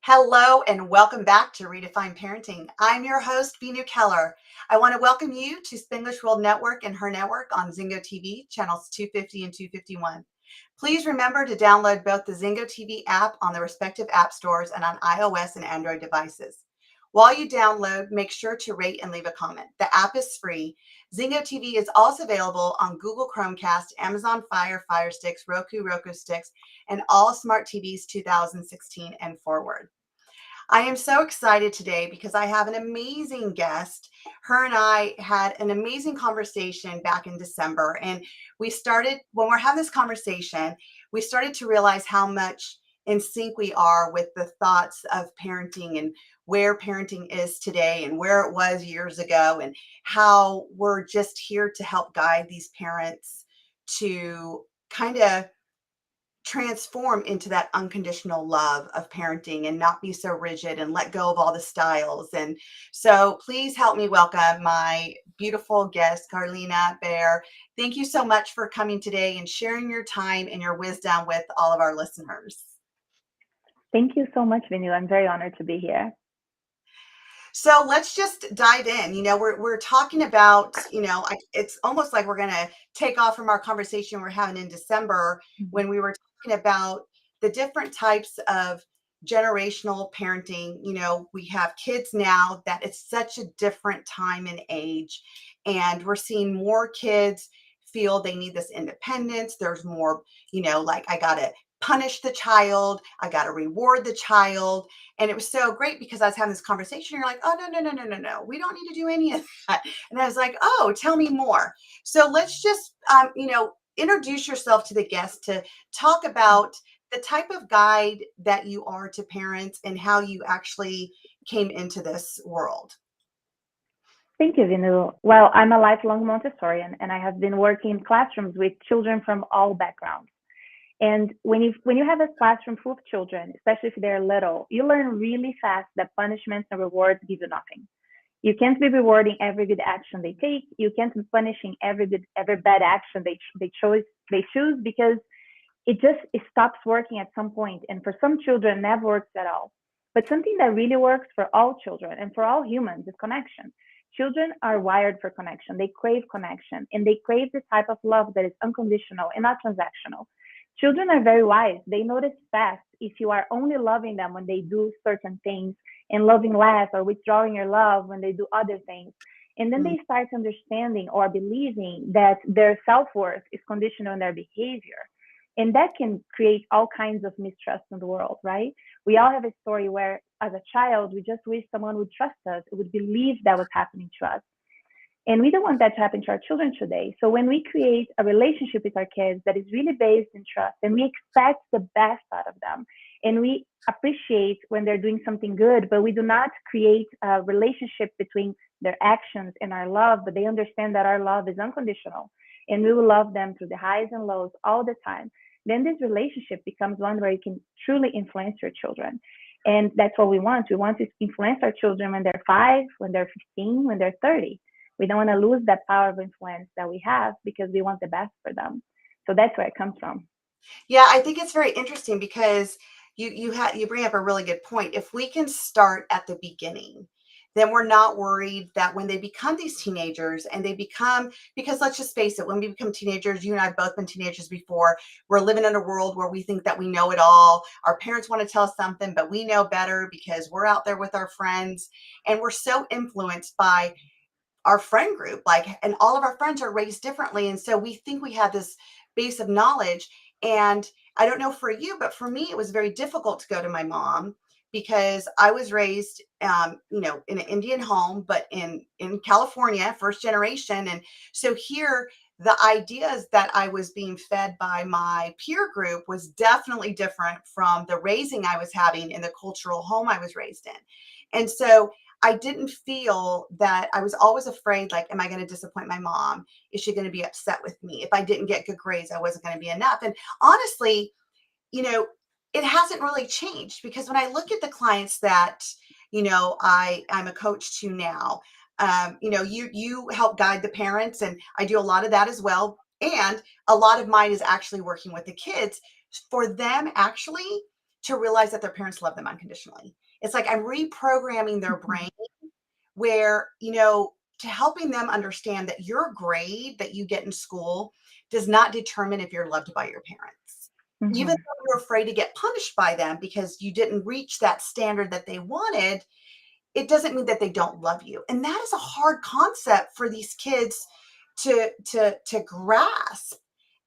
Hello and welcome back to Redefine Parenting. I'm your host, Vinu Keller. I want to welcome you to Spanglish World Network and her network on Zingo TV, channels 250 and 251. Please remember to download both the Zingo TV app on the respective app stores and on iOS and Android devices. While you download, make sure to rate and leave a comment. The app is free. Zingo TV is also available on Google Chromecast, Amazon Fire Sticks, Roku Sticks, and all smart TVs 2016 and forward. I am so excited today because I have an amazing guest. Her and I had an amazing conversation back in December. And when we're having this conversation, we started to realize how much in sync we are with the thoughts of parenting and where parenting is today and where it was years ago, and how we're just here to help guide these parents to kind of transform into that unconditional love of parenting and not be so rigid and let go of all the styles. And so please help me welcome my beautiful guest, Carlina Behr. Thank you so much for coming today and sharing your time and your wisdom with all of our listeners. Thank you so much, Vinu. I'm very honored to be here. So let's just dive in. We're talking about, it's almost like we're going to take off from our conversation we're having in December when we were talking about the different types of generational parenting. We have kids now that it's such a different time and age, and we're seeing more kids feel they need this independence. There's more, like I got to punish the child, I got to reward the child. And it was so great because I was having this conversation. You're like, oh, no. We don't need to do any of that. And I was like, oh, tell me more. So let's just, introduce yourself to the guest to talk about the type of guide that you are to parents and how you actually came into this world. Thank you, Vinu. Well, I'm a lifelong Montessorian, and I have been working in classrooms with children from all backgrounds. And when you have a classroom full of children, especially if they're little, you learn really fast that punishments and rewards give you nothing. You can't be rewarding every good action they take. You can't be punishing every bad action they choose, because it stops working at some point. And for some children, it never works at all. But something that really works for all children and for all humans is connection. Children are wired for connection. They crave connection, and they crave the type of love that is unconditional and not transactional. Children are very wise. They notice fast if you are only loving them when they do certain things and loving less, or withdrawing your love when they do other things. And then they start understanding or believing that their self-worth is conditional on their behavior. And that can create all kinds of mistrust in the world, right? We all have a story where, as a child, we just wish someone would trust us, would believe that was happening to us. And we don't want that to happen to our children today. So when we create a relationship with our kids that is really based in trust, and we expect the best out of them, and we appreciate when they're doing something good, but we do not create a relationship between their actions and our love, but they understand that our love is unconditional, and we will love them through the highs and lows all the time, then this relationship becomes one where you can truly influence your children. And that's what we want. We want to influence our children when they're 5, when they're 15, when they're 30. We don't want to lose that power of influence that we have, because we want the best for them. So that's where it comes from. Yeah, I think it's very interesting because you bring up a really good point. If we can start at the beginning, then we're not worried that when they become these teenagers and because let's just face it, when we become teenagers, you and I have both been teenagers before, we're living in a world where we think that we know it all. Our parents want to tell us something, but we know better because we're out there with our friends, and we're so influenced by our friend group, and all of our friends are raised differently. And so we think we have this base of knowledge. And I don't know for you, but for me, it was very difficult to go to my mom because I was raised, in an Indian home, but in California, first generation. And so here, the ideas that I was being fed by my peer group was definitely different from the raising I was having in the cultural home I was raised in. And so I didn't feel that. I was always afraid, like, am I going to disappoint my mom? Is she going to be upset with me? If I didn't get good grades, I wasn't going to be enough. And honestly, it hasn't really changed, because when I look at the clients that, I'm a coach to now, you help guide the parents, and I do a lot of that as well. And a lot of mine is actually working with the kids for them actually to realize that their parents love them unconditionally. It's like I'm reprogramming their brain where, to helping them understand that your grade that you get in school does not determine if you're loved by your parents. Even Mm-hmm. though you're afraid to get punished by them because you didn't reach that standard that they wanted, it doesn't mean that they don't love you. And that is a hard concept for these kids to grasp.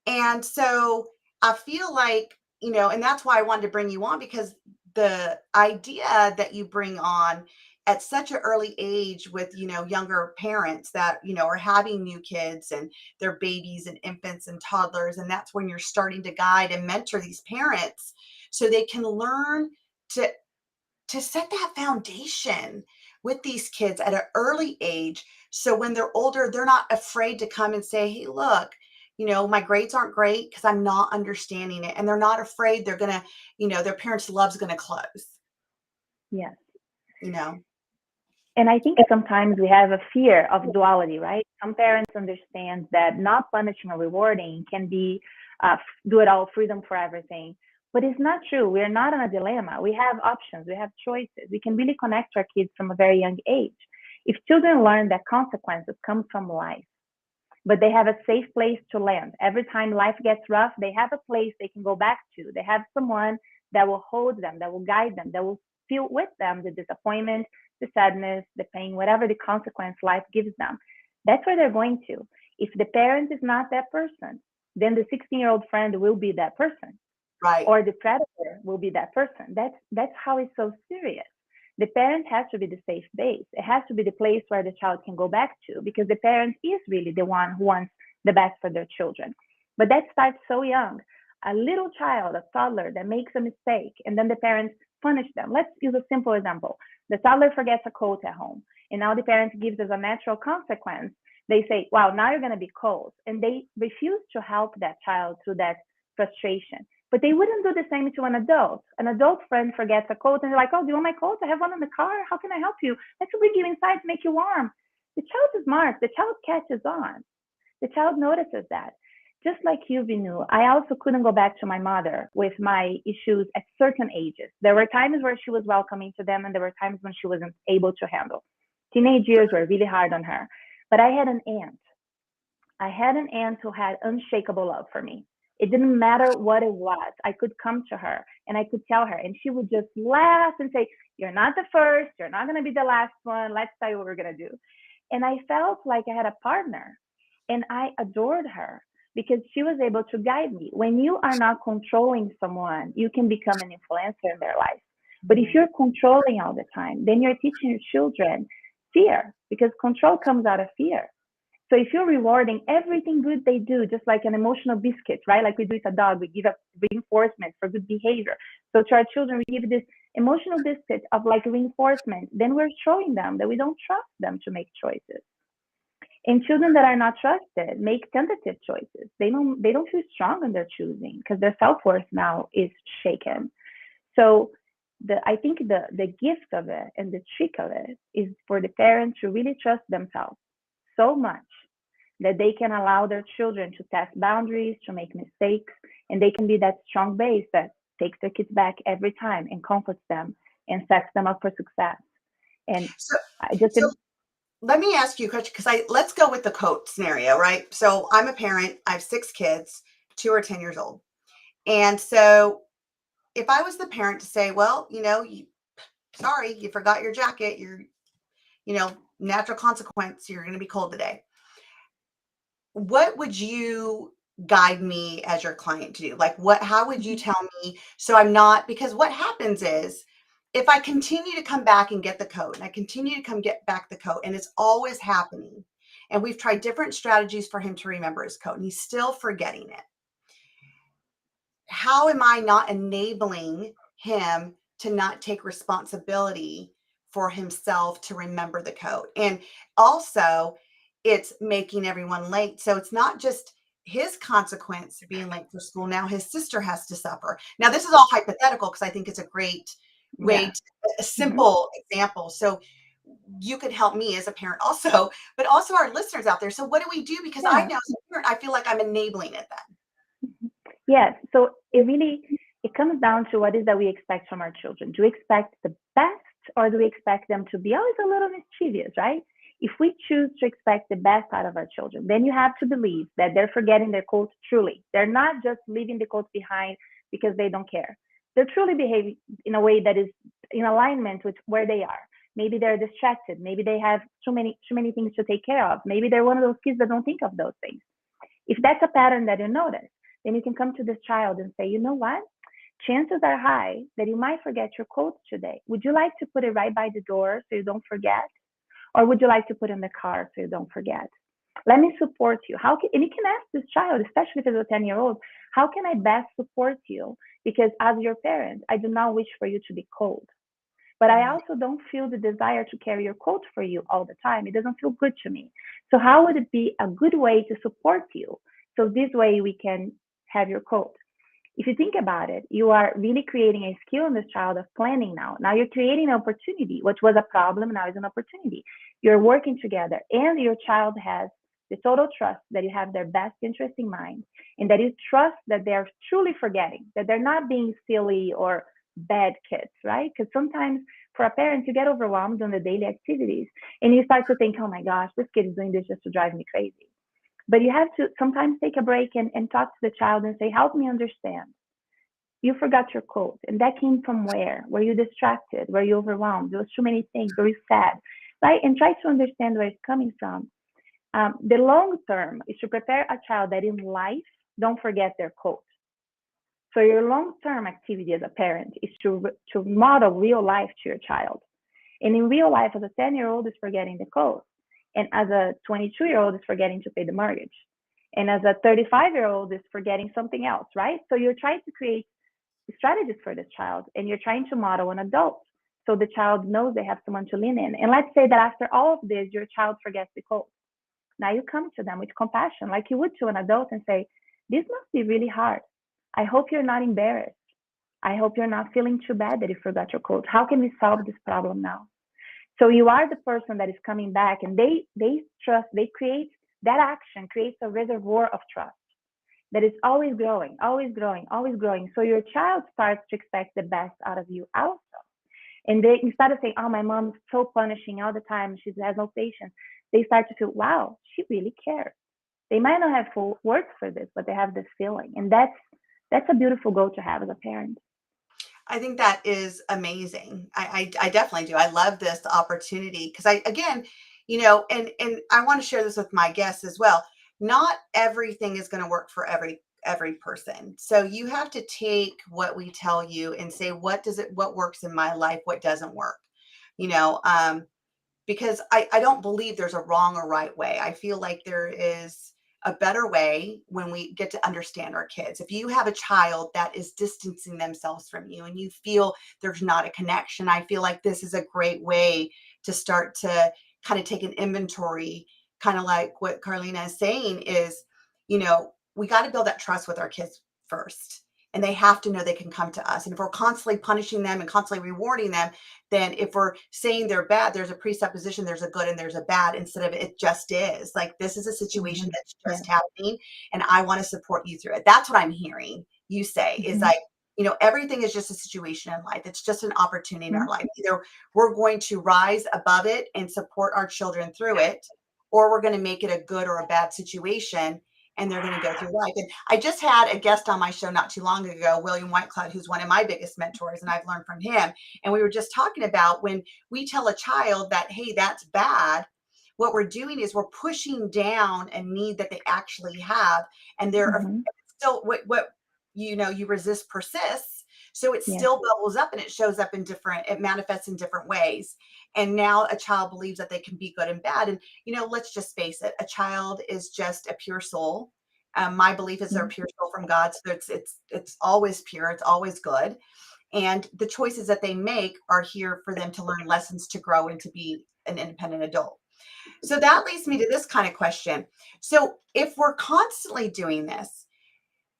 And so I feel like, and that's why I wanted to bring you on, because the idea that you bring on at such an early age with, younger parents that, are having new kids and they're babies and infants and toddlers. And that's when you're starting to guide and mentor these parents so they can learn to set that foundation with these kids at an early age. So when they're older, they're not afraid to come and say, hey, look, my grades aren't great because I'm not understanding it. And they're not afraid they're going to, their parents' love's going to close, Yes. you know? And I think sometimes we have a fear of duality, right? Some parents understand that not punishing or rewarding can be do it all, freedom for everything. But it's not true. We're not in a dilemma. We have options. We have choices. We can really connect to our kids from a very young age. If children learn that consequences come from life, but they have a safe place to land. Every time life gets rough, they have a place they can go back to. They have someone that will hold them, that will guide them, that will feel with them the disappointment, the sadness, the pain, whatever the consequence life gives them. That's where they're going to. If the parent is not that person, then the 16-year-old friend will be that person, Right. or the predator will be that person. That's how it's so serious. The parent has to be the safe base. It has to be the place where the child can go back to, because the parent is really the one who wants the best for their children. But that starts so young. A little child, a toddler that makes a mistake, and then the parents punish them. Let's use a simple example. The toddler forgets a coat at home, and now the parent gives as a natural consequence. They say, wow, now you're going to be cold. And they refuse to help that child through that frustration. But they wouldn't do the same to an adult. An adult friend forgets a coat and they're like, oh, do you want my coat? I have one in the car. How can I help you? Let's bring you inside to make you warm. The child is smart. The child catches on. The child notices that. Just like you, Vinu, I also couldn't go back to my mother with my issues at certain ages. There were times where she was welcoming to them, and there were times when she wasn't able to handle. Teenage years were really hard on her. But I had an aunt. I had an aunt who had unshakable love for me. It didn't matter what it was. I could come to her and I could tell her, and she would just laugh and say, you're not the first, you're not going to be the last one. Let's tell you what we're going to do. And I felt like I had a partner, and I adored her because she was able to guide me. When you are not controlling someone, you can become an influencer in their life. But if you're controlling all the time, then you're teaching your children fear, because control comes out of fear. So if you're rewarding everything good they do, just like an emotional biscuit, right? Like we do with a dog, we give up reinforcement for good behavior. So to our children, we give this emotional biscuit of like reinforcement. Then we're showing them that we don't trust them to make choices. And children that are not trusted make tentative choices. They don't feel strong in their choosing because their self-worth now is shaken. So I think the gift of it and the trick of it is for the parents to really trust themselves so much that they can allow their children to test boundaries, to make mistakes, and they can be that strong base that takes their kids back every time and comforts them and sets them up for success. And So, I just so let me ask you a question, because let's go with the coat scenario, right? So I'm a parent. I have 6 kids. 2 are 10 years old. And so if I was the parent to say, well, sorry, you forgot your jacket, natural consequence, you're going to be cold today. What would you guide me as your client to do? Like, how would you tell me so I'm not, because what happens is if I continue to come back and get the coat, and I continue to come get back the coat, and it's always happening, and we've tried different strategies for him to remember his coat, and he's still forgetting it. How am I not enabling him to not take responsibility for himself to remember the code? And also, it's making everyone late. So it's not just his consequence being late for school. Now his sister has to suffer. Now, this is all hypothetical because I think it's a great way yeah. to, a Mm-hmm. simple example. So you could help me as a parent also, but also our listeners out there. So what do we do? Because I Yeah. know as a parent, I feel like I'm enabling it then. Yes. So it really it comes down to what is that we expect from our children. Do we expect the best, or do we expect them to be always a little mischievous, right? If we choose to expect the best out of our children, then you have to believe that they're forgetting their codes truly. They're not just leaving the codes behind because they don't care. They're truly behaving in a way that is in alignment with where they are. Maybe they're distracted. Maybe they have too many things to take care of. Maybe they're one of those kids that don't think of those things. If that's a pattern that you notice, then you can come to this child and say, you know what? Chances are high that you might forget your codes today. Would you like to put it right by the door so you don't forget? Or would you like to put it in the car so you don't forget? Let me support you. And you can ask this child, especially if it's a 10-year-old, how can I best support you? Because as your parent, I do not wish for you to be cold. But I Mhm. also don't feel the desire to carry your coat for you all the time. It doesn't feel good to me. So how would it be a good way to support you? So this way we can have your coat. If you think about it, you are really creating a skill in this child of planning now. Now you're creating an opportunity, which was a problem, now is an opportunity. You're working together, and your child has the total trust that you have their best interest in mind, and that you trust that they're truly forgetting, that they're not being silly or bad kids, right? Because sometimes for a parent, you get overwhelmed on the daily activities, and you start to think, oh my gosh, this kid is doing this just to drive me crazy. But you have to sometimes take a break and talk to the child and say, help me understand. You forgot your code. And that came from where? Were you distracted? Were you overwhelmed? There was too many things. Were you sad? Right? And try to understand where it's coming from. The long term is to prepare a child that in life don't forget their code. So your long term activity as a parent is to model real life to your child. And in real life, as a 10-year-old is forgetting the code. And as a 22-year-old is forgetting to pay the mortgage. And as a 35-year-old is forgetting something else, right? So you're trying to create strategies for this child, and you're trying to model an adult. So the child knows they have someone to lean in. And let's say that after all of this, your child forgets the code. Now you come to them with compassion, like you would to an adult, and say, this must be really hard. I hope you're not embarrassed. I hope you're not feeling too bad that you forgot your code. How can we solve this problem now? So you are the person that is coming back, and they trust, they create that action creates a reservoir of trust that is always growing, always growing, always growing. So your child starts to expect the best out of you also. And they, instead of saying, oh, my mom's so punishing all the time, she has no patience, they start to feel, wow, she really cares. They might not have full words for this, but they have this feeling. And that's a beautiful goal to have as a parent. I think that is amazing. I definitely do. I love this opportunity because I, again, and I want to share this with my guests as well. Not everything is going to work for every person. So you have to take what we tell you and say, what works in my life, what doesn't work, you know, because I don't believe there's a wrong or right way. I feel like there is a better way when we get to understand our kids. If you have a child that is distancing themselves from you and you feel there's not a connection, I feel like this is a great way to start to kind of take an inventory, kind of like what Carlina is saying is, we got to build that trust with our kids first. And they have to know they can come to us. And if we're constantly punishing them and constantly rewarding them, then if we're saying they're bad, there's a presupposition there's a good and there's a bad instead of it just is. Like, this is a situation Mm-hmm. that's Yeah. just happening and I want to support you through it. That's what I'm hearing you say is Mm-hmm. like, everything is just a situation in life. It's just an opportunity in Mm-hmm. our life. Either we're going to rise above it and support our children through it, or we're going to make it a good or a bad situation and they're going to go through life. And I just had a guest on my show not too long ago, William Whitecloud, who's one of my biggest mentors, and I've learned from him. And we were just talking about when we tell a child that, hey, that's bad, what we're doing is we're pushing down a need that they actually have. And they're Mm-hmm. still, what you resist persists. So it Yes. still bubbles up and it manifests in different ways. And now a child believes that they can be good and bad. And, let's just face it, a child is just a pure soul. My belief is they're a Mm-hmm. pure soul from God. So it's always pure. It's always good. And the choices that they make are here for them to learn lessons to grow and to be an independent adult. So that leads me to this kind of question. So if we're constantly doing this,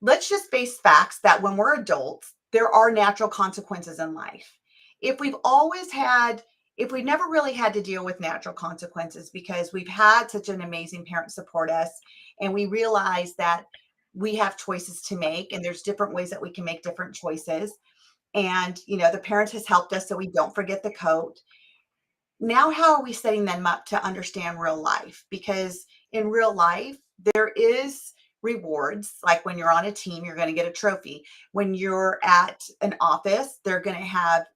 let's just face facts that when we're adults, there are natural consequences in life. If we've always had, if we've never really had to deal with natural consequences because we've had such an amazing parent support us, and we realize that we have choices to make, and there's different ways that we can make different choices. And, the parent has helped us so we don't forget the coat. Now, how are we setting them up to understand real life? Because in real life, there is rewards. Like when you're on a team, you're going to get a trophy. When you're at an office, they're going to have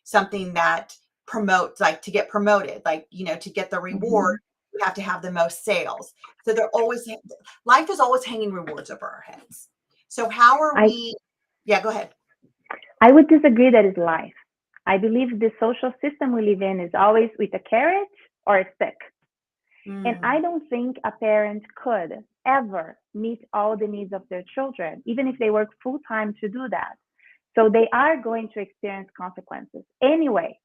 something that promotes, like to get promoted, like, to get the reward, you have to have the most sales. So life is always hanging rewards over our heads. So how are I we? Yeah, go ahead. I would disagree that is life. I believe the social system we live in is always with a carrot or a stick. And I Mm, don't think a parent could ever meet all the needs of their children, even if they work full time to do that. So they are going to experience consequences anyway.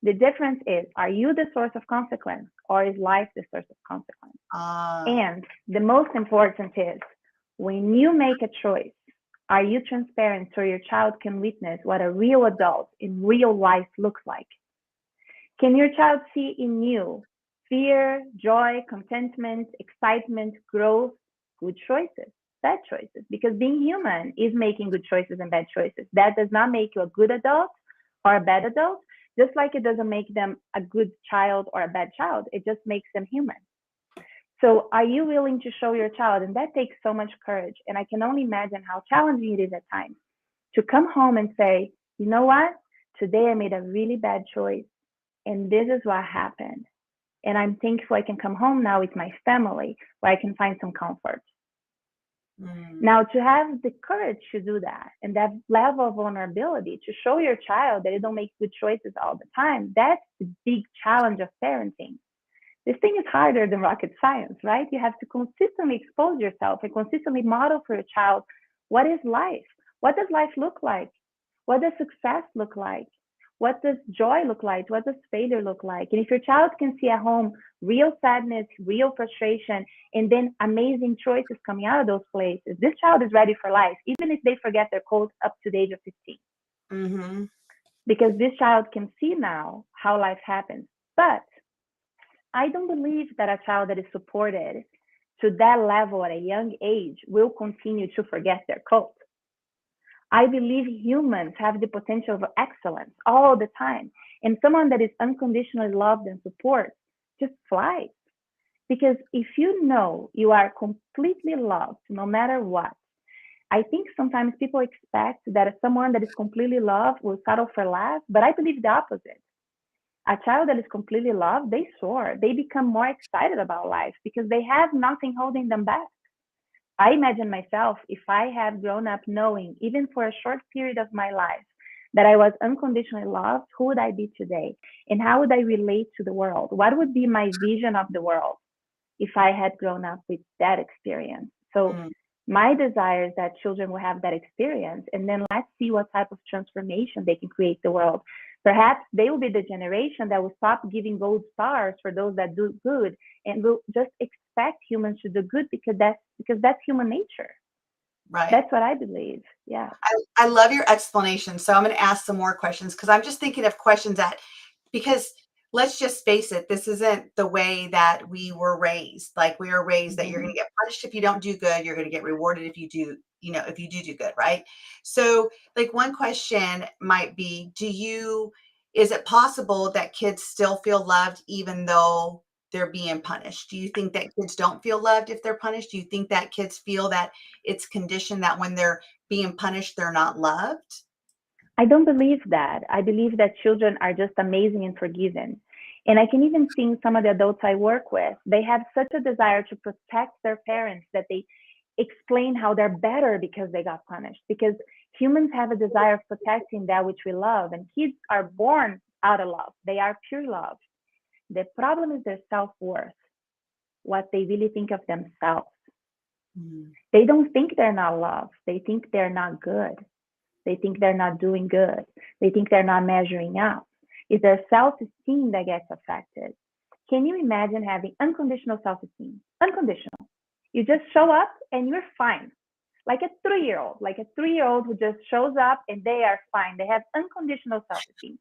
The difference is, are you the source of consequence or is life the source of consequence? uh, And the most important is, when you make a choice, are you transparent so your child can witness what a real adult in real life looks like? Can your child see in you fear, joy, contentment, excitement, growth, good choices, bad choices? Because being human is making good choices and bad choices. That does not make you a good adult or a bad adult, just like it doesn't make them a good child or a bad child. It just makes them human. So are you willing to show your child? And that takes so much courage. And I can only imagine how challenging it is at times to come home and say, you know what? Today I made a really bad choice and this is what happened. And I'm thankful I can come home now with my family where I can find some comfort. mm, Now, to have the courage to do that and that level of vulnerability to show your child that you don't make good choices all the time, that's the big challenge of parenting. This thing is harder than rocket science, right? You have to consistently expose yourself and consistently model for your child, what is life? What does life look like? What does success look like? What does joy look like? What does failure look like? And if your child can see at home real sadness, real frustration, and then amazing choices coming out of those places, this child is ready for life, even if they forget their code up to the age of 15. mm-hmm. Because this child can see now how life happens. But I don't believe that a child that is supported to that level at a young age will continue to forget their code. I believe humans have the potential of excellence all the time. And someone that is unconditionally loved and supported just flies. Because if you know you are completely loved no matter what, I think sometimes people expect that someone that is completely loved will settle for less, but I believe the opposite. A child that is completely loved, they soar. They become more excited about life because they have nothing holding them back. I imagine myself, if I had grown up knowing, even for a short period of my life, that I was unconditionally loved, who would I be today? And how would I relate to the world? What would be my vision of the world if I had grown up with that experience? So, Mm. my desire is that children will have that experience, and then let's see what type of transformation they can create the world. Perhaps they will be the generation that will stop giving gold stars for those that do good and will just expect humans to do good because that's human nature. Right. That's what I believe. Yeah. I love your explanation. So I'm going to ask some more questions because I'm just thinking of questions because let's just face it, this isn't the way that we were raised. Like we were raised that you're going Mm-hmm. to get punished if you don't do good, you're going to get rewarded if you do, if you do good, right? So, like one question might be, is it possible that kids still feel loved even though they're being punished? Do you think that kids don't feel loved if they're punished? Do you think that kids feel that it's conditioned that when they're being punished, they're not loved? I don't believe that. I believe that children are just amazing and forgiving. And I can even see some of the adults I work with, they have such a desire to protect their parents that they explain how they're better because they got punished. Because humans have a desire of protecting that which we love, and kids are born out of love. They are pure love. The problem is their self worth, what they really think of themselves. Mm, They don't think they're not loved, they think they're not good. They think they're not doing good. They think they're not measuring up. It's their self-esteem that gets affected. Can you imagine having unconditional self-esteem? Unconditional. You just show up and you're fine. Like a 3-year-old who just shows up and they are fine. They have unconditional self-esteem.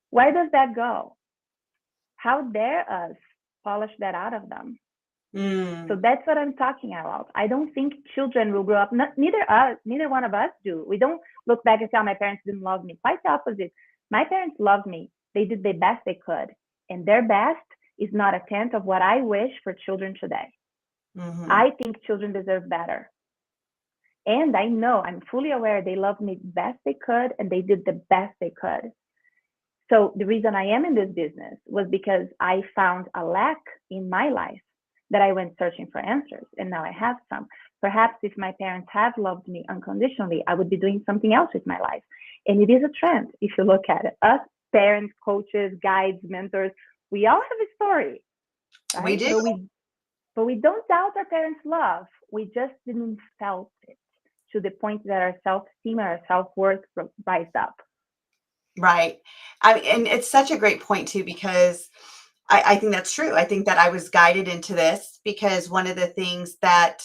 Where does that go? How dare us polish that out of them? Mm. So that's what I'm talking about. I don't think children will grow up. Neither one of us do. We don't look back and say, oh, my parents didn't love me. Quite the opposite. My parents loved me. They did the best they could, and their best is not a tenth of what I wish for children today. Mm-hmm. I think children deserve better. And I know, I'm fully aware they loved me best they could and they did the best they could. So the reason I am in this business was because I found a lack in my life that I went searching for answers, and now I have some. Perhaps if my parents have loved me unconditionally, I would be doing something else with my life. And it is a trend if you look at it. Us parents, coaches, guides, mentors, we all have a story, We right? do. But we don't doubt our parents' love. We just didn't felt it to the point that our self-esteem or our self-worth rised up. Right. And it's such a great point too, because I think that's true. I think that I was guided into this because one of the things that,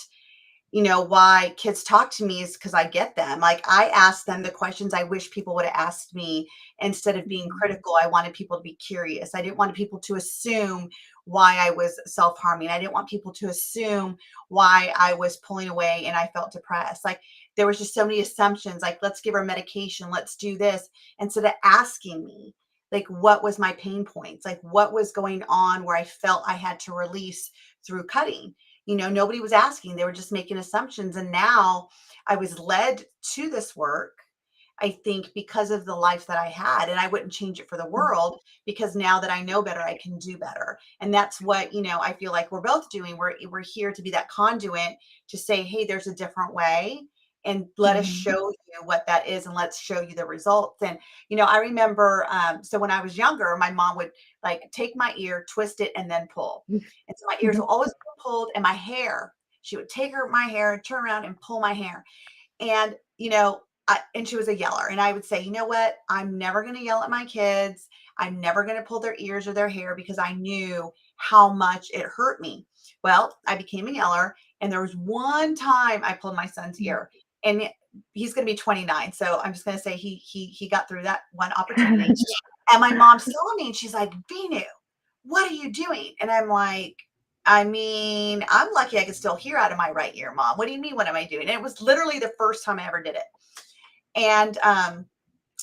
why kids talk to me is because I get them. Like I ask them the questions I wish people would have asked me instead of being Mhm. critical. I wanted people to be curious. I didn't want people to assume why I was self-harming. I didn't want people to assume why I was pulling away and I felt depressed. Like there was just so many assumptions, like let's give her medication, let's do this, instead of asking me like what was my pain points, like what was going on where I felt I had to release through cutting. Nobody was asking. They were just making assumptions. And now I was led to this work, I think, because of the life that I had. And I wouldn't change it for the world because now that I know better, I can do better. And that's what, I feel like we're both doing. We're here to be that conduit to say, hey, there's a different way. And let us Mhm. show you what that is and let's show you the results. And, I remember, so when I was younger, my mom would like take my ear, twist it, and then pull. And so my ears will always be pulled and my hair, she would take my hair, turn around and pull my hair. And, and she was a yeller. And I would say, you know what? I'm never going to yell at my kids. I'm never going to pull their ears or their hair because I knew how much it hurt me. Well, I became a yeller. And there was one time I pulled my son's ear and he's going to be 29. So I'm just going to say he got through that one opportunity. And my mom saw me and she's like, Vinu, what are you doing? And I'm like, I mean, I'm lucky I can still hear out of my right ear, Mom. What do you mean? What am I doing? And it was literally the first time I ever did it. And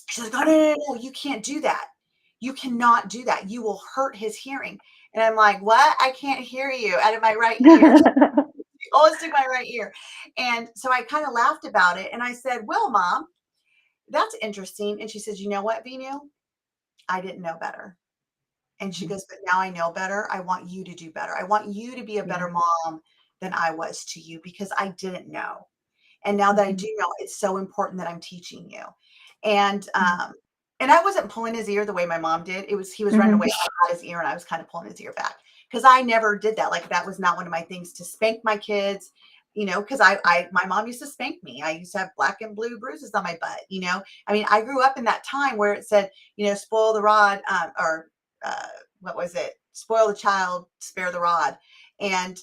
she's like, oh, no, you can't do that. You cannot do that. You will hurt his hearing. And I'm like, what? I can't hear you out of my right ear. Always took my right ear. And so I kind of laughed about it. And I said, well, Mom, that's interesting. And she says, you know what, Vinu? I didn't know better. And she goes, but now I know better. I want you to do better. I want you to be a better Yeah. mom than I was to you because I didn't know. And now that I Mhm. do know, it's so important that I'm teaching you. And Mhm. and I wasn't pulling his ear the way my mom did. He was running Mhm. away from his ear and I was kind of pulling his ear back because I never did that. Like that was not one of my things to spank my kids, because my mom used to spank me. I used to have black and blue bruises on my butt. I mean, I grew up in that time where it said, spoil the rod, or uh, what was it? Spoil the child, spare the rod. And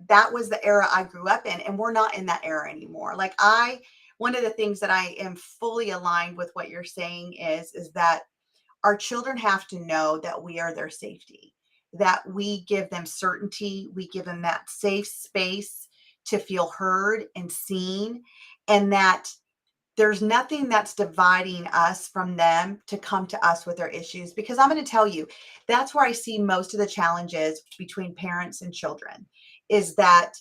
that was the era I grew up in. And we're not in that era anymore. One of the things that I am fully aligned with what you're saying is that our children have to know that we are their safety, that we give them certainty, we give them that safe space to feel heard and seen, and that there's nothing that's dividing us from them to come to us with their issues. Because I'm going to tell you, that's where I see most of the challenges between parents and children is that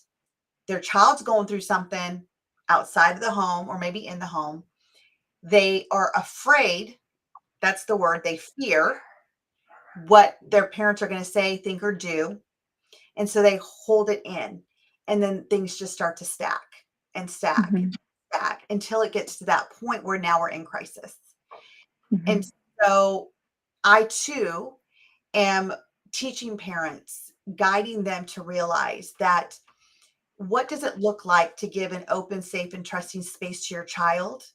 their child's going through something outside of the home or maybe in the home. They are afraid. That's the word. They fear what their parents are going to say, think, or do. And so they hold it in. And then things just start to stack and stack, Mhm. stack until it gets to that point where now we're in crisis. And Mhm. so I too am teaching parents, guiding them to realize that what does it look like to give an open, safe, and trusting space to your child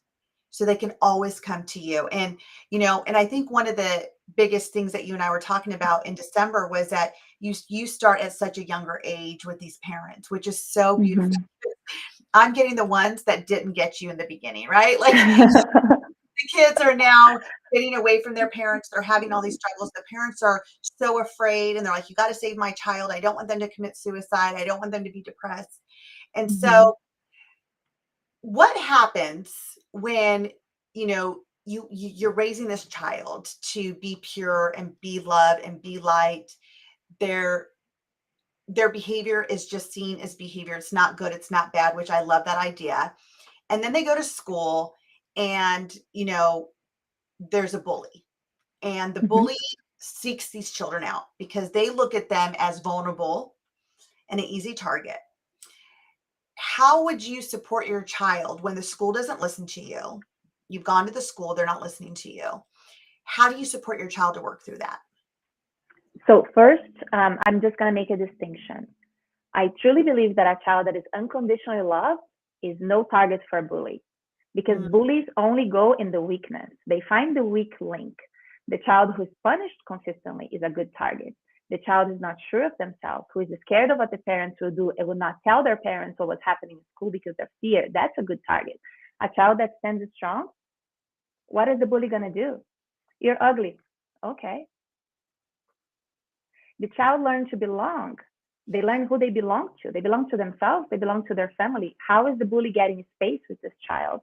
so they can always come to you? And I think one of the biggest things that you and I were talking about in December was that you start at such a younger age with these parents, which is so beautiful. Mhm. I'm getting the ones that didn't get you in the beginning, right? Like The kids are now getting away from their parents. They're having all these struggles. The parents are so afraid and they're like, you got to save my child. I don't want them to commit suicide. I don't want them to be depressed. And Mhm. so what happens when, you're raising this child to be pure and be love and be light? Their behavior is just seen as behavior. It's not good, it's not bad, which I love that idea. And then they go to school and, there's a bully. And the Mhm. bully seeks these children out because they look at them as vulnerable and an easy target. How would you support your child when the school doesn't listen to you? You've gone to the school, they're not listening to you. How do you support your child to work through that? So first, I'm just going to make a distinction. I truly believe that a child that is unconditionally loved is no target for a bully, because Mm, bullies only go in the weakness. They find the weak link. The child who is punished consistently is a good target. The child is not sure of themselves, who is scared of what the parents will do and will not tell their parents or what's happening in school because of fear. That's a good target. A child that stands strong, what is the bully going to do? You're ugly. Okay. The child learns to belong. They learn who they belong to. They belong to themselves. They belong to their family. How is the bully getting space with this child?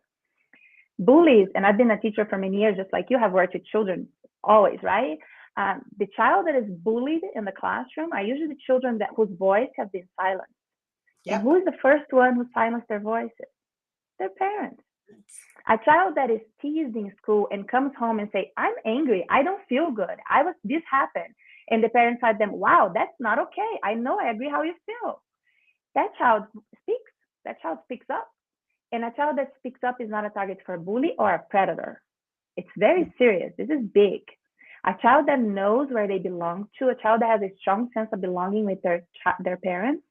Bullies, and I've been a teacher for many years, just like you have worked with children always, right? The child that is bullied in the classroom are usually the children whose voice have been silenced. And yep. who is the first one who silenced their voices? Their parents. A child that is teased in school and comes home and say, I'm angry, I don't feel good, this happened. And the parents tell them, wow, that's not okay. I know, I agree how you feel. That child speaks. That child speaks up. And a child that speaks up is not a target for a bully or a predator. It's very serious. This is big. A child that knows where they belong to, a child that has a strong sense of belonging with their parents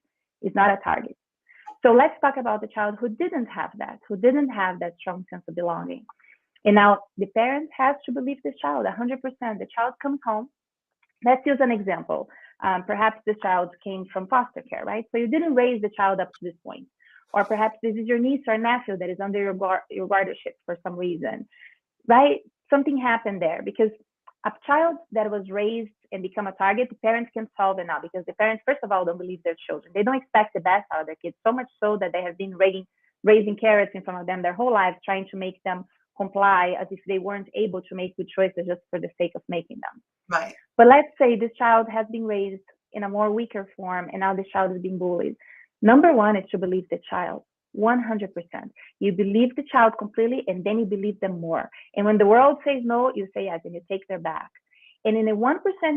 is not a target. So let's talk about the child who didn't have that strong sense of belonging. And now the parent has to believe this child 100%. The child comes home. Let's use an example. Perhaps this child came from foster care, right? So you didn't raise the child up to this point. Or perhaps this is your niece or nephew that is under your guardianship for some reason, right? Something happened there because a child that was raised and become a target, the parents can solve it now because the parents, first of all, don't believe their children. They don't expect the best out of their kids, so much so that they have been raising carrots in front of them their whole lives, trying to make them comply as if they weren't able to make good choices just for the sake of making them. Right. But let's say this child has been raised in a more weaker form and now this child is being bullied. Number one is to believe the child 100%. You believe the child completely and then you believe them more. And when the world says no, you say yes and you take their back. And in a 1%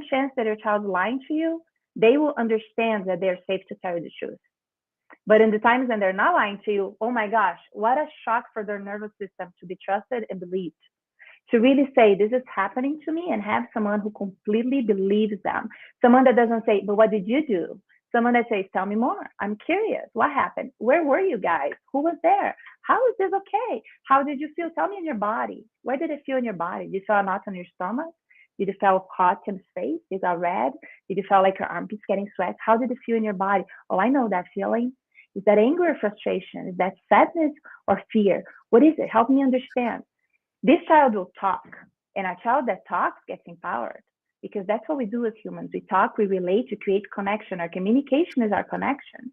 chance that your child is lying to you, they will understand that they're safe to tell you the truth. But in the times when they're not lying to you, oh my gosh, what a shock for their nervous system to be trusted and believed, to really say this is happening to me and have someone who completely believes them, someone that doesn't say, but what did you do? Someone that says, tell me more, I'm curious, what happened, where were you guys, who was there, how is this okay, how did you feel, tell me in your body, where did it feel in your body, did you feel a knot on your stomach, did you feel hot in the face, did you feel red, did you feel like your armpits getting sweat, how did it feel in your body? Oh, I know that feeling. Is that anger or frustration? Is that sadness or fear? What is it? Help me understand. This child will talk, and a child that talks gets empowered because that's what we do as humans. We talk, we relate to create connection. Our communication is our connection.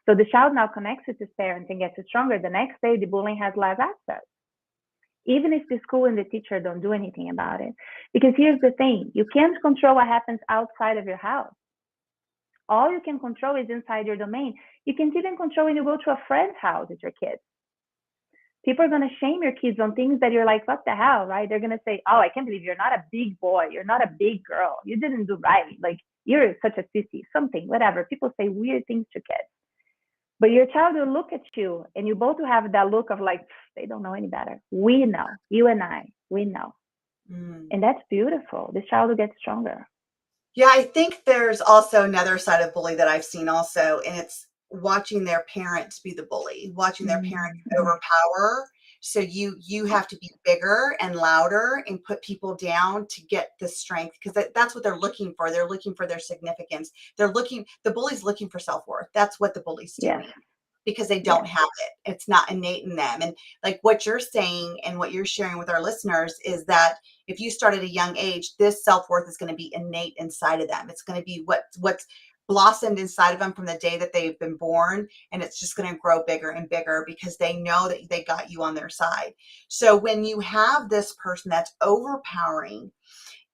So the child now connects with his parents and gets stronger. The next day, the bullying has less access, even if the school and the teacher don't do anything about it. Because here's the thing, you can't control what happens outside of your house. All you can control is inside your domain. You can even control when you go to a friend's house with your kids. People are going to shame your kids on things that you're like, what the hell, right? They're going to say, oh, I can't believe you're not a big boy. You're not a big girl. You didn't do right. Like, you're such a sissy, something, whatever. People say weird things to kids. But your child will look at you and you both will have that look of like, they don't know any better. We know, you and I, we know. Mm. And that's beautiful. This child will get stronger. Yeah, I think there's also another side of bully that I've seen also, and it's watching their parents be the bully, watching their parents Mm-hmm. overpower. So you have to be bigger and louder and put people down to get the strength because that's what they're looking for. They're looking for their significance. The bully's looking for self-worth. That's what the bully's Yes. doing. because they don't Yes. have it. It's not innate in them. And like what you're saying and what you're sharing with our listeners is that if you start at a young age, this self-worth is going to be innate inside of them. It's going to be what's blossomed inside of them from the day that they've been born, and it's just going to grow bigger and bigger because they know that they got you on their side. So when you have this person that's overpowering,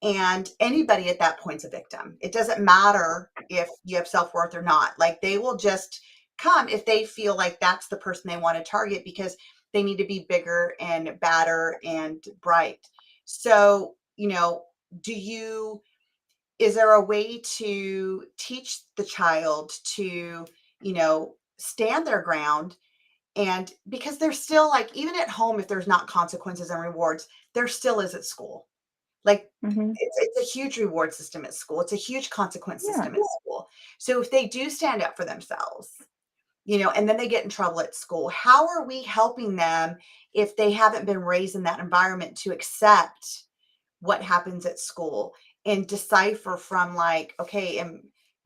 and anybody at that point's a victim. It doesn't matter if you have self-worth or not. Like they will just come if they feel like that's the person they want to target because they need to be bigger and badder and bright. So, do you is there a way to teach the child to, stand their ground? And because there's still like, even at home, if there's not consequences and rewards, there still is at school. Like Hmm. it's a huge reward system at school. It's a huge consequence Yeah. system at school. So if they do stand up for themselves, and then they get in trouble at school, how are we helping them if they haven't been raised in that environment to accept what happens at school and decipher from like, okay,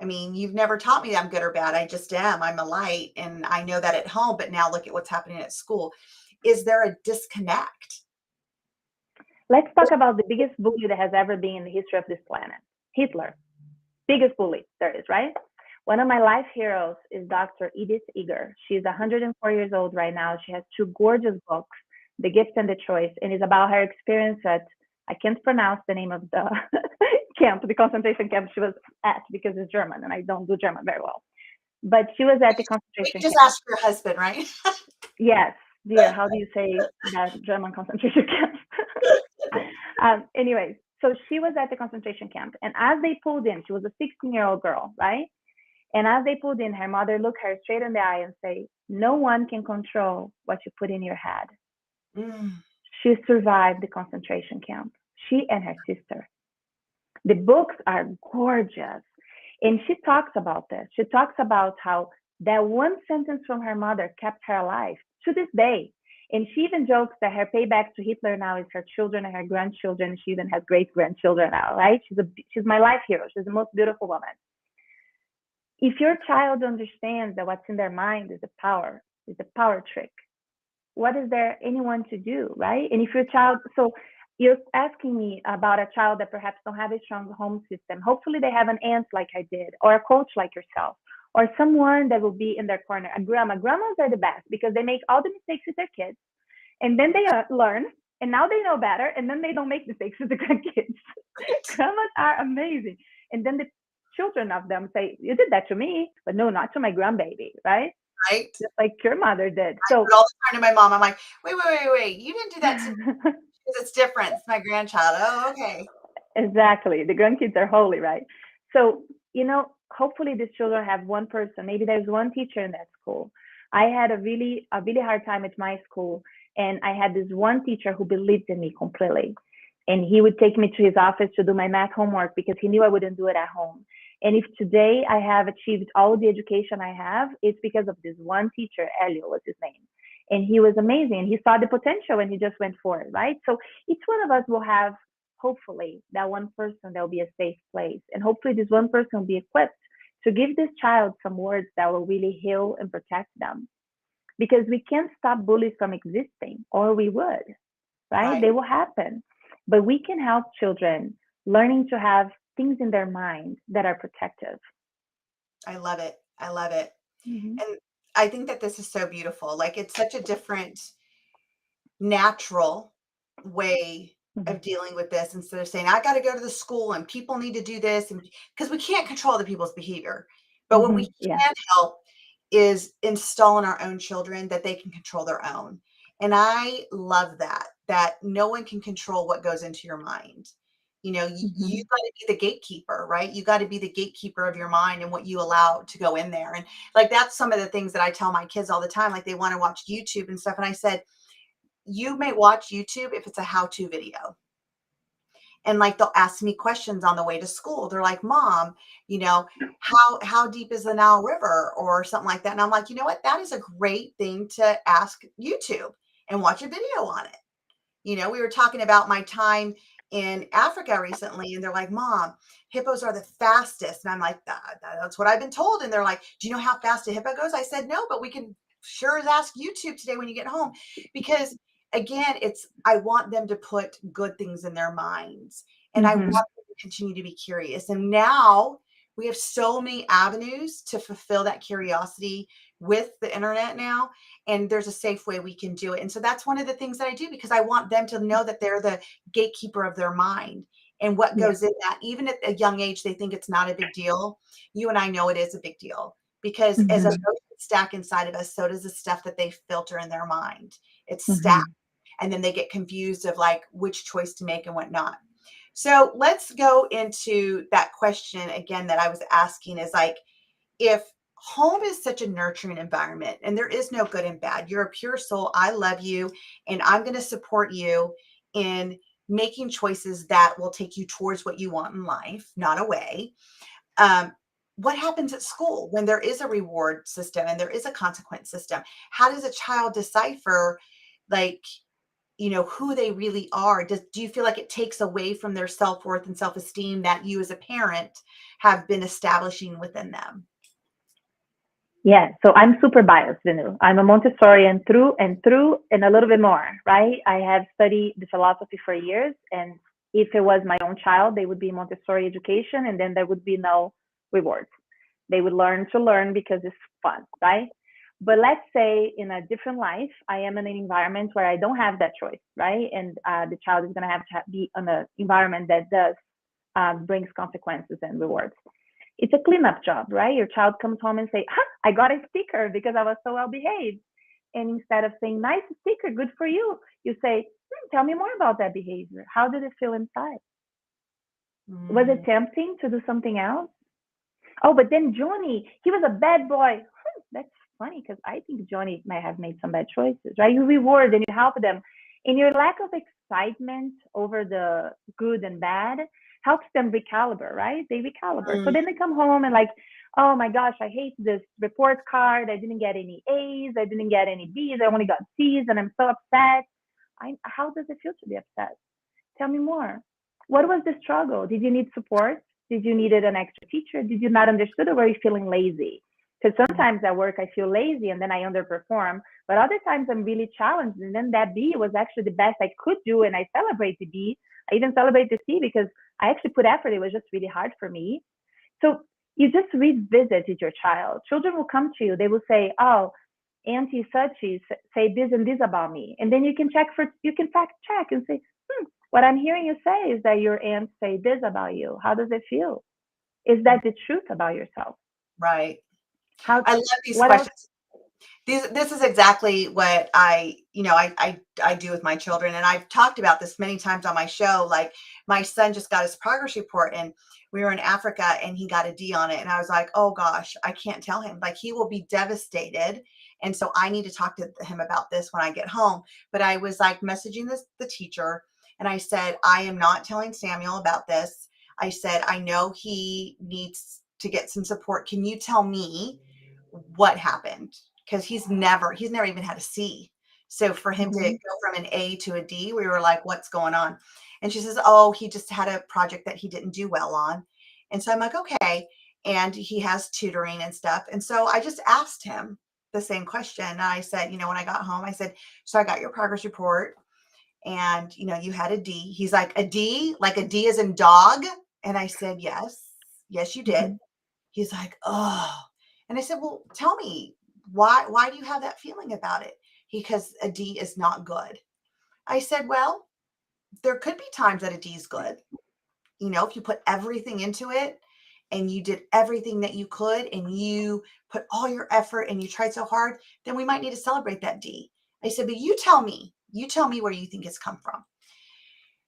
I mean, you've never taught me that I'm good or bad. I just am. I'm a light and I know that at home, but now look at what's happening at school. Is there a disconnect? Let's talk about the biggest bully that has ever been in the history of this planet, Hitler. Biggest bully there is, right? One of my life heroes is Dr. Edith Eger. She's 104 years old right now. She has two gorgeous books, The Gift and the Choice, and it's about her experience at, I can't pronounce the name of the camp, the concentration camp she was at because it's German and I don't do German very well. But she was at the We concentration can just camp. ask your husband, right? Yes, dear, how do you say that German concentration camp? Anyways, so she was at the concentration camp, and as they pulled in, she was a 16-year-old girl, right? And as they pulled in, her mother looked her straight in the eye and say, "No one can control what you put in your head." Mm, She survived the concentration camp. She and her sister. The books are gorgeous. And she talks about this. She talks about how that one sentence from her mother kept her alive to this day. And she even jokes that her payback to Hitler now is her children and her grandchildren. She even has great grandchildren now, right? She's my life hero. She's the most beautiful woman. If your child understands that what's in their mind is a power trick, what is there anyone to do, right? And if your child, so you're asking me about a child that perhaps don't have a strong home system. Hopefully they have an aunt like I did, or a coach like yourself, or someone that will be in their corner. A grandma. Grandmas are the best because they make all the mistakes with their kids, and then they learn, and now they know better, and then they don't make mistakes with the grandkids. right, Grandmas are amazing, and then the children of them say, "You did that to me, but no, not to my grandbaby," right? right. Just like your mother did. I do So it all the time to my mom. I'm like, wait. You didn't do that to me because it's different. It's my grandchild. Oh, okay. exactly. The grandkids are holy, right? So, hopefully these children have one person. Maybe there's one teacher in that school. I had a really hard time at my school, and I had this one teacher who believed in me completely. And he would take me to his office to do my math homework because he knew I wouldn't do it at home. And if today I have achieved all the education I have, it's because of this one teacher. Elio was his name. And he was amazing. He saw the potential and he just went for it, right? So each one of us will have, hopefully, that one person that will be a safe place. And hopefully this one person will be equipped to give this child some words that will really heal and protect them. Because we can't stop bullies from existing, or we would, right? Right. They will happen. But we can help children learning to have things in their mind that are protective. I love it. I love it. Mm-hmm. And I think that this is so beautiful. Like it's such a different, natural way Mm-hmm. of dealing with this instead of saying, I got to go to the school and people need to do this. And because we can't control other people's behavior. But what we Mm-hmm. Yeah. can help is install in our own children that they can control their own. And I love that no one can control what goes into your mind. You Mm-hmm. got to be the gatekeeper, right? You got to be the gatekeeper of your mind and what you allow to go in there. And like that's some of the things that I tell my kids all the time. Like they want to watch YouTube and stuff. And I said, you may watch YouTube if it's a how-to video. And like they'll ask me questions on the way to school. They're like, "Mom, how deep is the Nile River?" or something like that. And I'm like, you know what? That is a great thing to ask YouTube and watch a video on it. We were talking about my time in Africa recently, and they're like, "Mom, hippos are the fastest." And I'm like, that's what I've been told. And they're like, "Do you know how fast a hippo goes?" I said, "No, but we can sure as ask YouTube today when you get home, because again, I want them to put good things in their minds, and I want Mm-hmm. them to continue to be curious. And now we have so many avenues to fulfill that curiosity with the internet now, and there's a safe way we can do it. And so that's one of the things that I do, because I want them to know that they're the gatekeeper of their mind, and what Yeah. goes in that. Even at a young age, they think it's not a big deal. You and I know it is a big deal, because as Mm-hmm. emotions stack inside of us, so does the stuff that they filter in their mind. It's stacked. Mm-hmm. And then they get confused of like which choice to make and what not. So let's go into that question again that I was asking, is like, if home is such a nurturing environment and there is no good and bad, you're a pure soul, I love you, and I'm going to support you in making choices that will take you towards what you want in life, not away. Um, what happens at school when there is a reward system and there is a consequence system? How does a child decipher, like, who they really are? Do you feel like it takes away from their self-worth and self-esteem that you as a parent have been establishing within them? Yeah, so I'm super biased, Vinu. I'm a Montessorian through and through and a little bit more, right? I have studied the philosophy for years, and if it was my own child, they would be Montessori education, and then there would be no rewards. They would learn to learn because it's fun, right? But let's say in a different life, I am in an environment where I don't have that choice, right? And the child is going to have be in an environment that does brings consequences and rewards. It's a cleanup job, right? Your child comes home and say, I got a sticker because I was so well behaved. And instead of saying, nice sticker, good for you, you say, tell me more about that behavior. How did it feel inside? Was it Mm, tempting to do something else? Oh, but then Johnny, he was a bad boy. That's funny because I think Johnny might have made some bad choices, right? You reward and you help them. And your lack of excitement over the good and bad helps them recalibrate, right? They recalibrate. So mm, then they come home and like, oh my gosh, I hate this report card. I didn't get any A's. I didn't get any B's. I only got C's and I'm so upset. How does it feel to be upset? Tell me more. What was the struggle? Did you need support? Did you needed an extra teacher? Did you not understood, or were you feeling lazy? Because mm, sometimes at work I feel lazy and then I underperform, but other times I'm really challenged, and then that B was actually the best I could do, and I celebrate the B. I even celebrate the C because I actually put effort. It was just really hard for me. So you just revisited your child. Children will come to you. They will say, "Oh, Auntie Suchi say this and this about me," and then you can fact check and say, what I'm hearing you say is that your aunt say this about you. How does it feel? Is mm. that the truth about yourself? Right. How? I love these What else? questions. This is exactly what I do with my children, and I've talked about this many times on my show. Like, my son just got his progress report, and we were in Africa, and he got a D on it, and I was like, oh gosh, I can't tell him. Like, he will be devastated, and so I need to talk to him about this when I get home. But I was like messaging the teacher, and I said, I am not telling Samuel about this. I said, I know he needs to get some support. Can you tell me what happened? Because he's never even had a C. So for him to Mm-hmm. go from an A to a D, we were like, what's going on? And she says, oh, he just had a project that he didn't do well on. And so I'm like, okay. And he has tutoring and stuff. And so I just asked him the same question. And I said, when I got home, I said, so I got your progress report, and you had a D. He's like, a D, like a D as in dog? And I said, yes, you did. Mm-hmm. He's like, oh. And I said, well, tell me, why do you have that feeling about it? Because a D is not good. I said, well, there could be times that a D is good. If you put everything into it and you did everything that you could and you put all your effort and you tried so hard, then we might need to celebrate that D. I said, but you tell me where you think it's come from.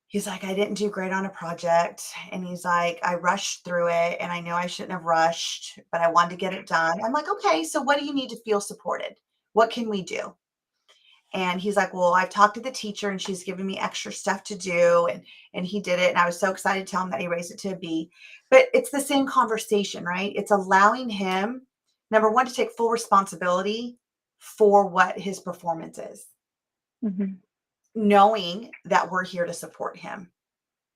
He's like, I didn't do great on a project. And he's like, I rushed through it, and I know I shouldn't have rushed, but I wanted to get it done. I'm like, okay, so what do you need to feel supported? What can we do? And he's like, well, I've talked to the teacher and she's given me extra stuff to do. And he did it. And I was so excited to tell him that he raised it to a B. But it's the same conversation, right? It's allowing him, number one, to take full responsibility for what his performance is, Mm-hmm. knowing that we're here to support him.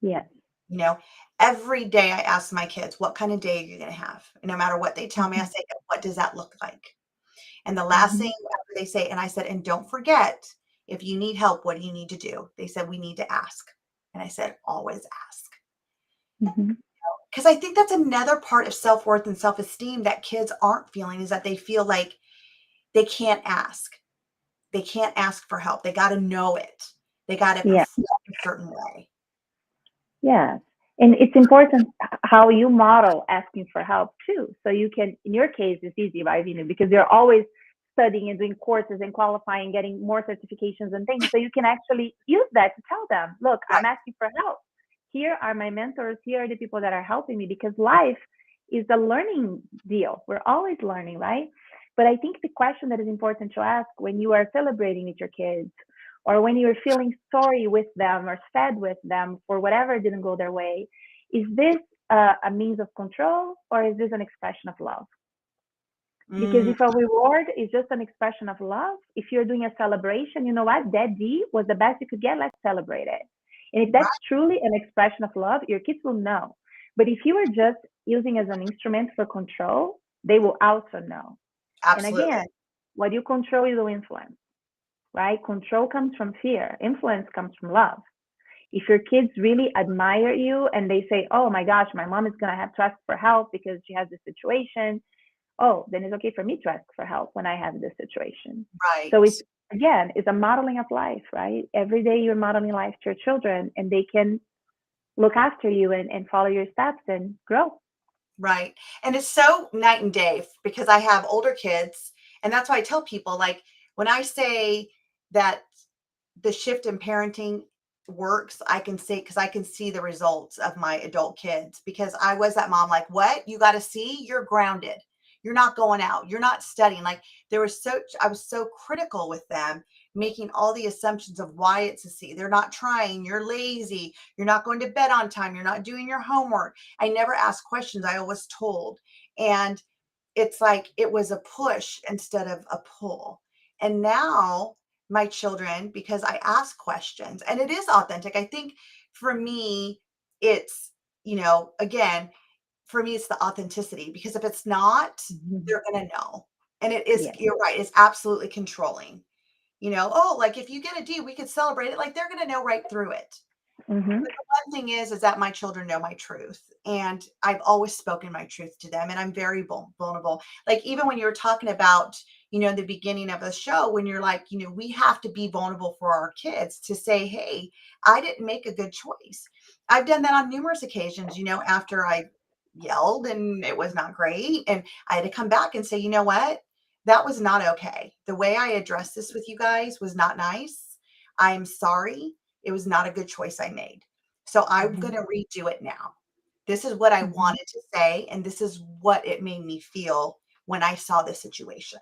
Yes. You know, every day I ask my kids, what kind of day are you going to have? And no matter what they tell me, I Mm-hmm. say, what does that look like? And the last Mm-hmm. thing after they say, and I said, and don't forget, if you need help, what do you need to do? They said, we need to ask. And I said, always ask. Mm-hmm. Because I think that's another part of self-worth and self-esteem that kids aren't feeling, is that they feel like they can't ask. They can't ask for help. They got to know it. They got to Yeah. perform a certain way. Yes. And it's important how you model asking for help too. So you can, in your case, it's easy, right? Because you're always studying and doing courses and qualifying, getting more certifications and things. So you can actually use that to tell them, look, Right. I'm asking for help. Here are my mentors. Here are the people that are helping me, because life is a learning deal. We're always learning, right? But I think the question that is important to ask when you are celebrating with your kids, or when you're feeling sorry with them or sad with them for whatever didn't go their way, is this a means of control, or is this an expression of love? Because Mm, if a reward is just an expression of love, if you're doing a celebration, you know what? That D was the best you could get. Let's celebrate it. And if that's right. truly an expression of love, your kids will know. But if you are just using as an instrument for control, they will also know. And Absolutely. again, what you control, you will influence, right? Control comes from fear, influence comes from love. If your kids really admire you and they say, oh my gosh, my mom is going to have to ask for help because she has this situation, oh, then it's okay for me to ask for help when I have this situation. So Right. it's, again, it's a modeling of life, right? Every day you're modeling life to your children, and they can look after you and follow your steps and grow. Right. And it's so night and day because I have older kids. And that's why I tell people, like, when I say that the shift in parenting works, I can say, because I can see the results of my adult kids, because I was that mom, like, what? You got to see, you're grounded. You're not going out. You're not studying. Like, I was so critical with them, making all the assumptions of why it's a C. They're not trying. You're lazy. You're not going to bed on time. You're not doing your homework. I never asked questions. I always told. And it's like it was a push instead of a pull. And now my children, because I ask questions and it is authentic. I think for me, it's, again, for me, it's the authenticity, because if it's not, Mhm. they're going to know. And it is, Yes. you're right, it's absolutely controlling. Oh, like if you get a D, we could celebrate it. Like they're going to know right through it. Hmm. But the one thing is that my children know my truth, and I've always spoken my truth to them, and I'm very vulnerable. Like even when you were talking about, the beginning of the show, when you're like, we have to be vulnerable for our kids to say, hey, I didn't make a good choice. I've done that on numerous occasions, after I yelled and it was not great. And I had to come back and say, you know what? That was not okay. The way I addressed this with you guys was not nice. I'm sorry. It was not a good choice I made. So I'm Hmm. going to redo it now. This is what I Hmm. wanted to say, and this is what it made me feel when I saw the situation.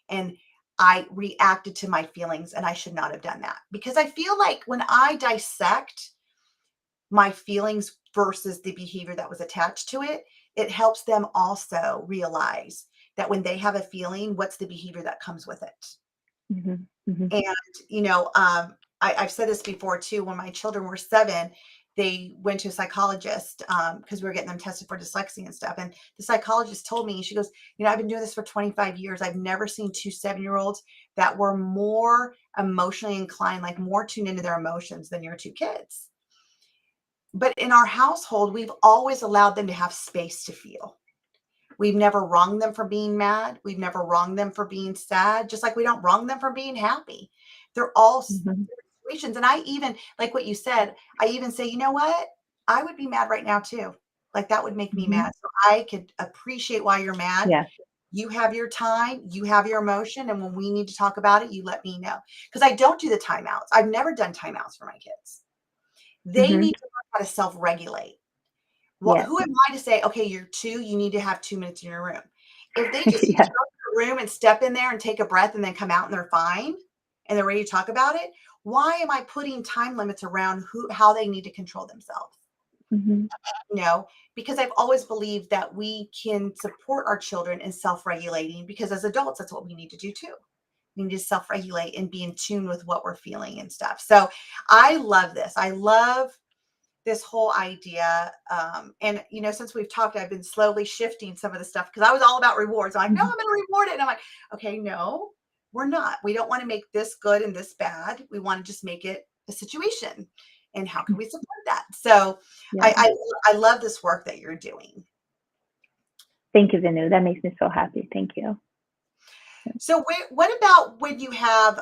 And I reacted to my feelings, and I should not have done that, because I feel like when I dissect my feelings versus the behavior that was attached to it, it helps them also realize that when they have a feeling, what's the behavior that comes with it. Hmm. Hmm. And, you know, um, I've said this before too. When my children were 7, they went to a psychologist because we were getting them tested for dyslexia and stuff. And the psychologist told me, she goes, I've been doing this for 25 years. I've never seen 2 7-year-olds that were more emotionally inclined, like more tuned into their emotions than your 2 kids. But in our household, we've always allowed them to have space to feel. We've never wronged them for being mad. We've never wronged them for being sad, just like we don't wrong them for being happy. They're all Hmm. situations. And I even, like what you said, I even say, you know what? I would be mad right now too. Like that would make me Hmm. mad. So I could appreciate why you're mad. Yes. You have your time, you have your emotion. And when we need to talk about it, you let me know. Because I don't do the timeouts. I've never done timeouts for my kids. They Hmm. need to learn how to self regulate. Yes. Who am I to say, okay, you're 2, you need to have 2 minutes in your room. If they just need to Yes. go to the room and step in there and take a breath and then come out and they're fine and they're ready to talk about it, why am I putting time limits around how they need to control themselves? Hmm. You know, because I've always believed that we can support our children in self-regulating, because as adults, that's what we need to do too. We need to self-regulate and be in tune with what we're feeling and stuff. So I love this. I love this whole idea. And, since we've talked, I've been slowly shifting some of the stuff because I was all about rewards. I'm like, no, I'm Mhm. going to reward it. And I'm like, okay, no, we're not. We don't want to make this good and this bad. We want to just make it a situation. And how can we support that? So I, Yeah. I, I love this work that you're doing. Thank you, Vinu. That makes me so happy. Thank you. So what about when you have,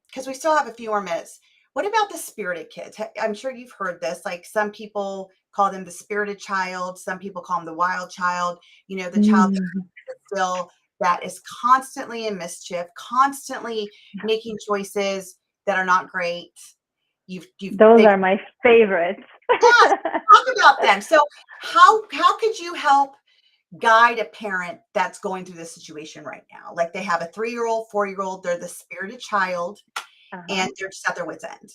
because we still have a few more minutes, what about the spirited kids? I'm sure you've heard this, like some people call them the spirited child, some people call them the wild child, the child Mm. that still that is constantly in mischief, constantly making choices that are not great. Those They've are my favorites. Yes, talk about them. So how could you help guide a parent that's going through this situation right now? Like they have a 3-year-old, 4-year-old, they're the spirited child, Uh-huh. and they're just at their wits' end.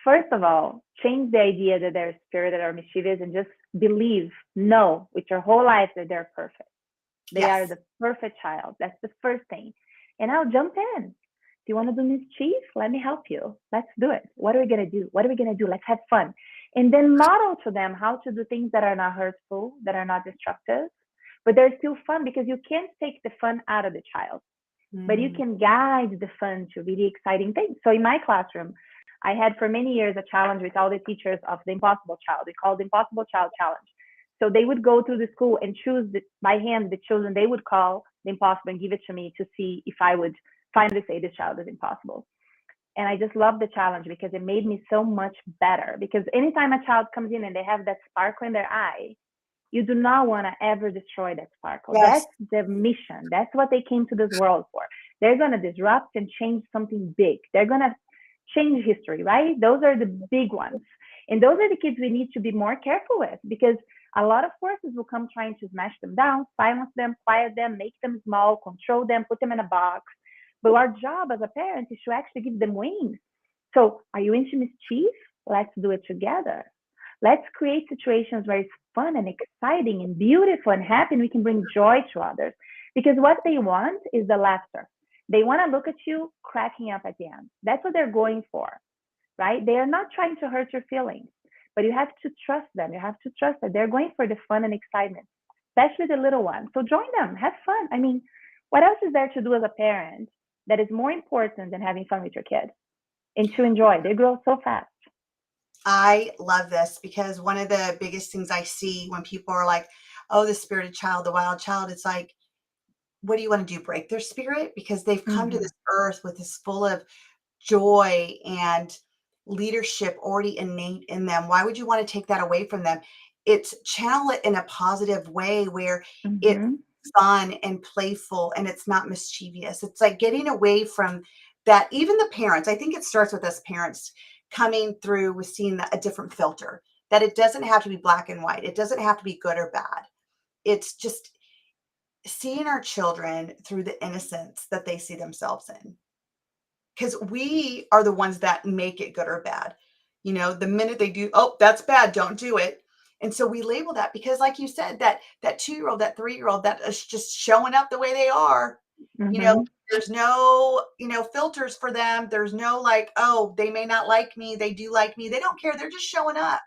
First of all, change the idea that they're spirited or mischievous and just believe, know with your whole life that they're perfect. They are Yes. the perfect child. That's the first thing. And I'll jump in. Do you want to do mischief? Let me help you. Let's do it. What are we going to do? What are we going to do? Let's have fun. And then model to them how to do things that are not hurtful, that are not destructive, but they're still fun because you can't take the fun out of the child, but you Mm, can guide the fun to really exciting things. So in my classroom, I had for many years a challenge with all the teachers of the Impossible Child. We called the Impossible Child Challenge. So they would go through the school and choose by hand the children they would call the impossible and give it to me to see if I would finally say this child is impossible. And I just love the challenge because it made me so much better. Because anytime a child comes in and they have that sparkle in their eye, you do not want to ever destroy that sparkle. yes. That's the mission. That's what they came to this world for. They're going to disrupt and change something big. They're going to change history, right? Those are the big ones. And those are the kids we need to be more careful with because a lot of forces will come trying to smash them down, silence them, quiet them, make them small, control them, put them in a box. But our job as a parent is to actually give them wings. So, are you into mischief? Let's do it together. Let's create situations where it's fun and exciting and beautiful and happy and we can bring joy to others. Because what they want is the laughter. They want to look at you cracking up at the end. That's what they're going for, right? They are not trying to hurt your feelings, but you have to trust them. You have to trust that they're going for the fun and excitement, especially the little ones. So join them, have fun. I mean, what else is there to do as a parent that is more important than having fun with your kid and to enjoy? They grow so fast. I love this because one of the biggest things I see when people are like, oh, the spirited child, the wild child, it's like, what do you want to do? Break their spirit? Because they've come to Mm-hmm. this earth with this full of joy and leadership already innate in them. Why would you want to take that away from them? It's channel it in a positive way where it's Mm-hmm. fun and playful and it's not mischievous. It's like getting away from that. Even the parents, I think it starts with us parents coming through with seeing a different filter, that it doesn't have to be black and white. It doesn't have to be good or bad. It's just seeing our children through the innocence that they see themselves in, because we are the ones that make it good or bad. The minute they do, oh, that's bad, don't do it. And so we label that because, like you said, that 2-year-old, that 3-year-old, that is just showing up the way they are. You know, Mm-hmm. there's no, filters for them. There's no like, oh, they may not like me, they do like me. They don't care. They're just showing up.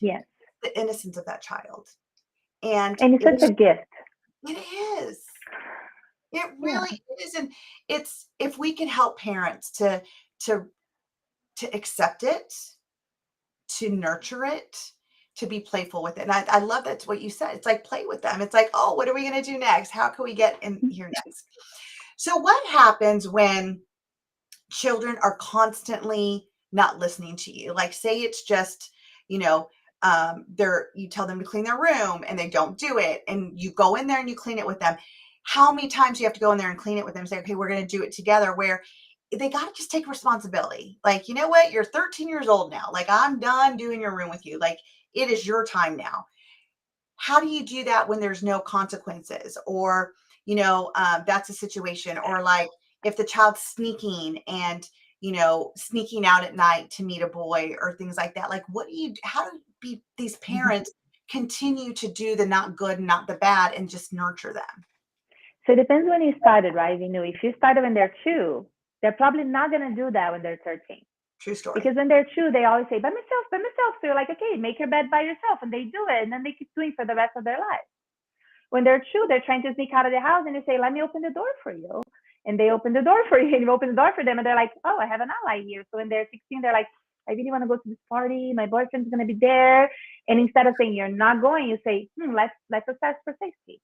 Yes. The innocence of that child, and And it's such a gift. it is. It Yeah. really is, and it's if we can help parents to to accept it, to nurture it, to be playful with it. And I love that's what you said. It's like play with them. It's like, oh, what are we going to do next? How can we get in here next? So, what happens when children are constantly not listening to you? Like, say it's just, you know, you tell them to clean their room and they don't do it, and you go in there and you clean it with them. How many times do you have to go in there and clean it with them? And say, okay, we're going to do it together. Where they got to just take responsibility. Like, you know what? You're 13 years old now. Like, I'm done doing your room with you. Like, it is your time now. How do you do that when there's no consequences, or that's a situation, or like if the child's sneaking and sneaking out at night to meet a boy or things like that? Like, how do these parents continue to do the not good and not the bad and just nurture them? So it depends when you started, right? If you started when they're 2, they're probably not going to do that when they're 13. True story. Because when they're two, they always say, by myself, by myself. So you're like, okay, make your bed by yourself. And they do it. And then they keep doing it for the rest of their lives. When they're two, they're trying to sneak out of the house and you say, let me open the door for you. And they open the door for you and you open the door for them. And they're like, oh, I have an ally here. So when they're 16, they're like, I really want to go to this party. My boyfriend's going to be there. And instead of saying you're not going, you say, let's assess for safety.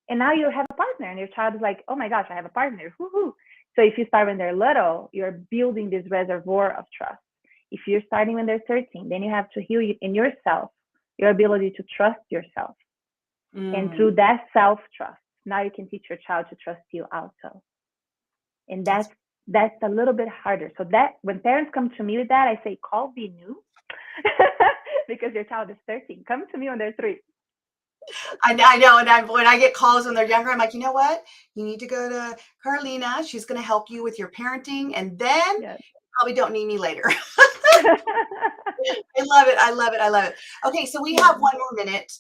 And now you have a partner and your child is like, oh my gosh, I have a partner. Woo-hoo. So if you start when they're little, you're building this reservoir of trust. If you're starting when they're 13, then you have to heal in yourself, your ability to trust yourself. And through that self-trust, now you can teach your child to trust you also. And that's a little bit harder. So that when parents come to me with that, I say, call Vinu because your child is 13. Come to me when they're 3. I know. And when I get calls when they're younger, I'm like, you know what? You need to go to Carlina. She's going to help you with your parenting. And then you probably don't need me later. I love it. I love it. I love it. Okay. So we have 1 more minute.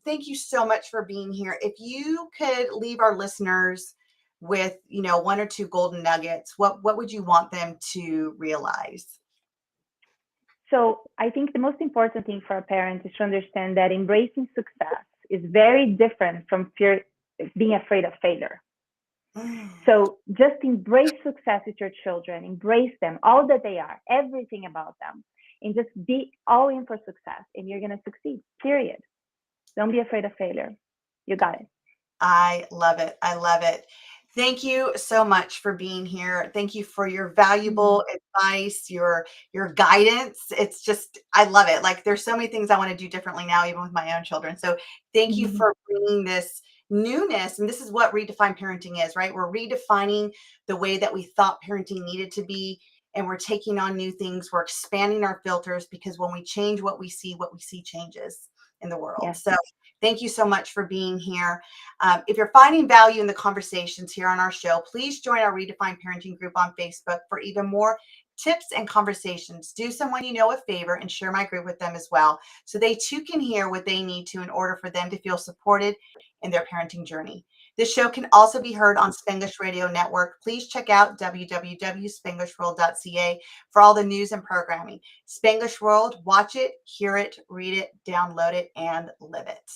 Thank you so much for being here. If you could leave our listeners with, 1 or 2 golden nuggets, what would you want them to realize? So I think the most important thing for a parent is to understand that embracing success is very different from being afraid of failure. So just embrace success with your children, embrace them, all that they are, everything about them, and just be all in for success and you're going to succeed, period. Don't be afraid of failure. You got it. I love it. I love it. Thank you so much for being here. Thank you for your valuable advice, your guidance. It's just, I love it. Like there's so many things I want to do differently now, even with my own children. So thank you for bringing this newness. And this is what redefined parenting is, right? We're redefining the way that we thought parenting needed to be. And we're taking on new things. We're expanding our filters because when we change what we see changes in the world. Yes. So thank you so much for being here. If you're finding value in the conversations here on our show, please join our Redefined Parenting group on Facebook for even more tips and conversations. Do someone you know a favor and share my group with them as well, so they too can hear what they need to in order for them to feel supported in their parenting journey. This show can also be heard on Spanglish Radio Network. Please check out www.spanglishworld.ca for all the news and programming. Spanglish World, watch it, hear it, read it, download it, and live it.